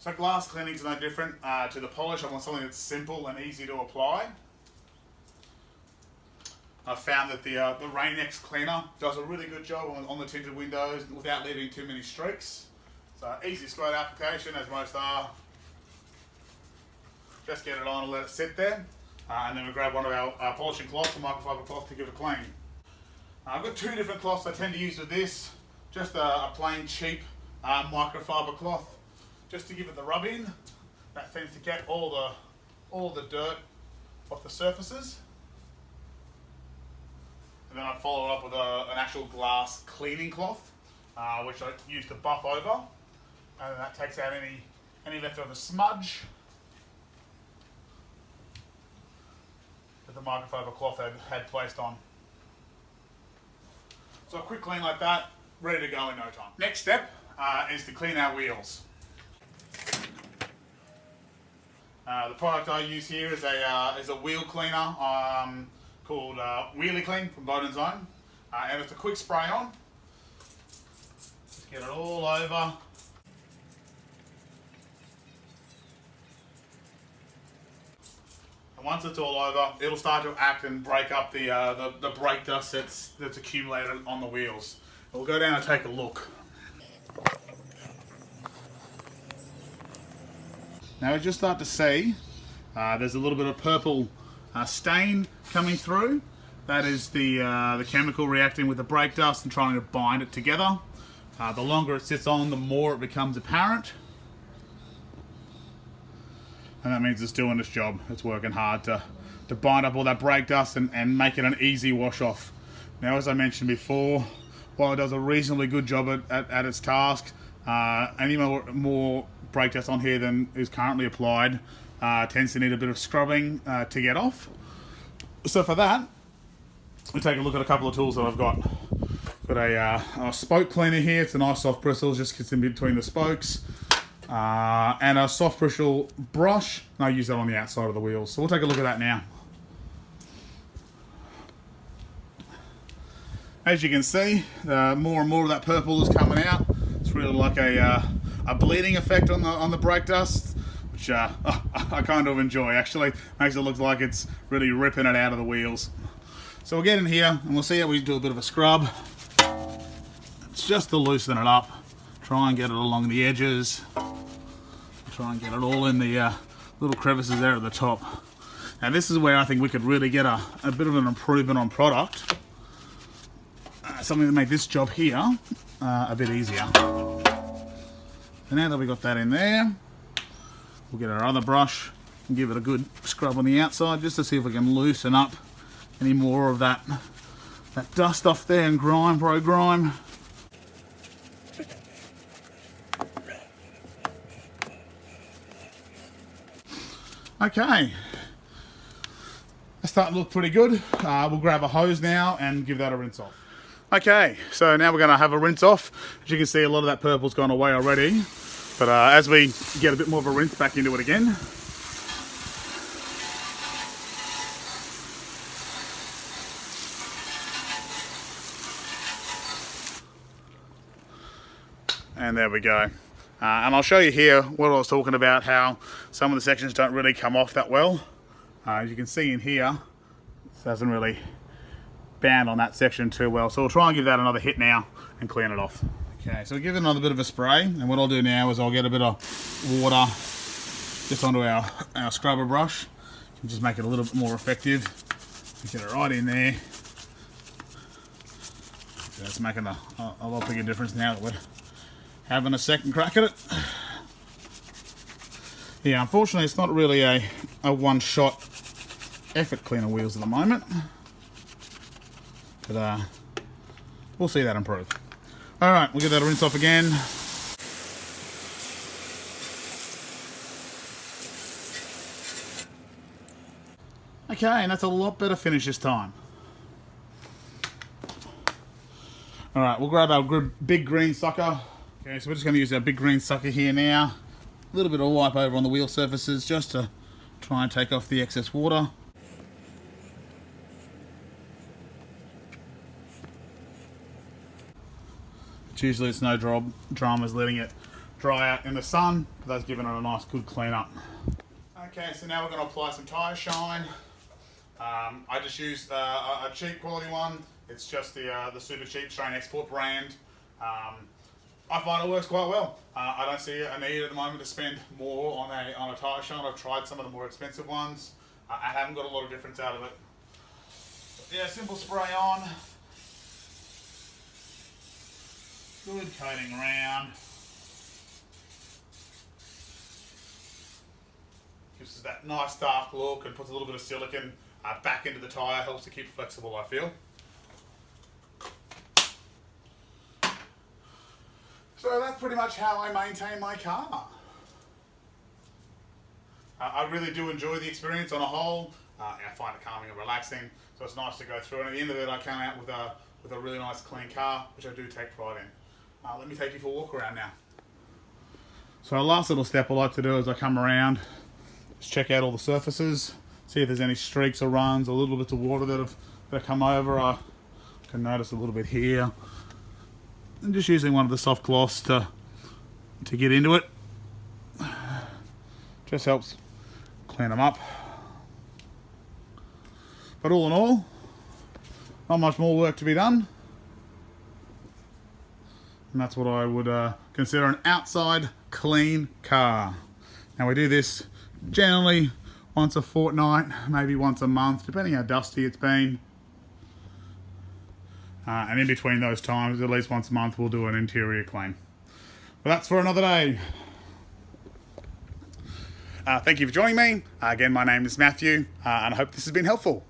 So glass cleaning is no different to the polish. I want something that's simple and easy to apply. I've found that the Rain-X cleaner does a really good job on the tinted windows without leaving too many streaks. So easy straight application, as most are. Just get it on and let it sit there. And then we grab one of our polishing cloths, a microfiber cloth, to give it a clean. I've got two different cloths I tend to use with this. Just a plain cheap microfiber cloth, just to give it the rub in. That tends to get all the dirt off the surfaces. And then I follow it up with an actual glass cleaning cloth, which I use to buff over. And then that takes out any leftover smudge that the microfiber cloth had placed on. So a quick clean like that, ready to go in no time. Next step is to clean our wheels. The product I use here is a wheel cleaner called Wheelie Clean from Bowden Zone. And it's a quick spray on. Just get it all over. And once it's all over, it'll start to act and break up the brake dust that's accumulated on the wheels. We'll go down and take a look. Now we just start to see there's a little bit of purple stain coming through. That is the chemical reacting with the brake dust and trying to bind it together. The longer it sits on, the more it becomes apparent. And that means it's doing its job. It's working hard to bind up all that brake dust and make it an easy wash off. Now, as I mentioned before, while it does a reasonably good job at its task, any more brake dust on here than is currently applied tends to need a bit of scrubbing to get off. So for that, we take a look at a couple of tools that I've got. Got a spoke cleaner here. It's a nice soft bristle, just gets in between the spokes. And a soft bristle brush, and I use that on the outside of the wheels. So we'll take a look at that now. As you can see, more and more of that purple is coming out. It's really like a bleeding effect on the brake dust, which I kind of enjoy actually. Makes it look like it's really ripping it out of the wheels. So we'll get in here and we'll see how we do a bit of a scrub. It's just to loosen it up. Try and get it along the edges. Try and get it all in the little crevices there at the top. Now this is where I think we could really get a bit of an improvement on product. Something to make this job here a bit easier. And now that we got that in there, we'll get our other brush and give it a good scrub on the outside just to see if we can loosen up any more of that dust off there and grime, grime. Okay, that's starting to look pretty good. We'll grab a hose now and give that a rinse off. Okay, so now we're going to have a rinse off. As you can see, a lot of that purple's gone away already. But as we get a bit more of a rinse back into it again. And there we go. And I'll show you here what I was talking about, how some of the sections don't really come off that well. As you can see in here, it doesn't really band on that section too well. So we'll try and give that another hit now and clean it off. Okay, so we'll give it another bit of a spray. And what I'll do now is I'll get a bit of water just onto our scrubber brush. And just make it a little bit more effective. Get it right in there. That's making a lot bigger difference now that we're having a second crack at it. Yeah, unfortunately it's not really a one-shot effort cleaner wheels at the moment. But we'll see that improve. Alright, we'll give that a rinse off again. Okay, and that's a lot better finish this time. Alright, we'll grab our big green sucker. Okay, so we're just going to use our big green sucker here now. A little bit of wipe over on the wheel surfaces just to try and take off the excess water. Usually it's no dramas letting it dry out in the sun, but that's given it a nice good clean up. Okay, so now we're going to apply some tyre shine. I just used a cheap quality one. It's just the super cheap Australian Export brand. I find it works quite well. I don't see a need at the moment to spend more on a tyre shine. I've tried some of the more expensive ones. I haven't got a lot of difference out of it. But yeah, simple spray on. Good coating around. Gives us that nice dark look and puts a little bit of silicone back into the tyre. Helps to keep it flexible, I feel. So that's pretty much how I maintain my car. I really do enjoy the experience on a whole. I find it calming and relaxing, so it's nice to go through. And at the end of it, I came out with a really nice clean car, which I do take pride in. Let me take you for a walk around now. So the last little step I like to do as I come around is check out all the surfaces, see if there's any streaks or runs or little bits of water that have come over. I can notice a little bit here. And just using one of the soft cloths to get into it. Just helps clean them up. But all in all, not much more work to be done. And that's what I would consider an outside clean car. Now we do this generally once a fortnight, maybe once a month, depending how dusty it's been. And in between those times, at least once a month, we'll do an interior clean. But that's for another day. Thank you for joining me. Again, my name is Matthew, and I hope this has been helpful.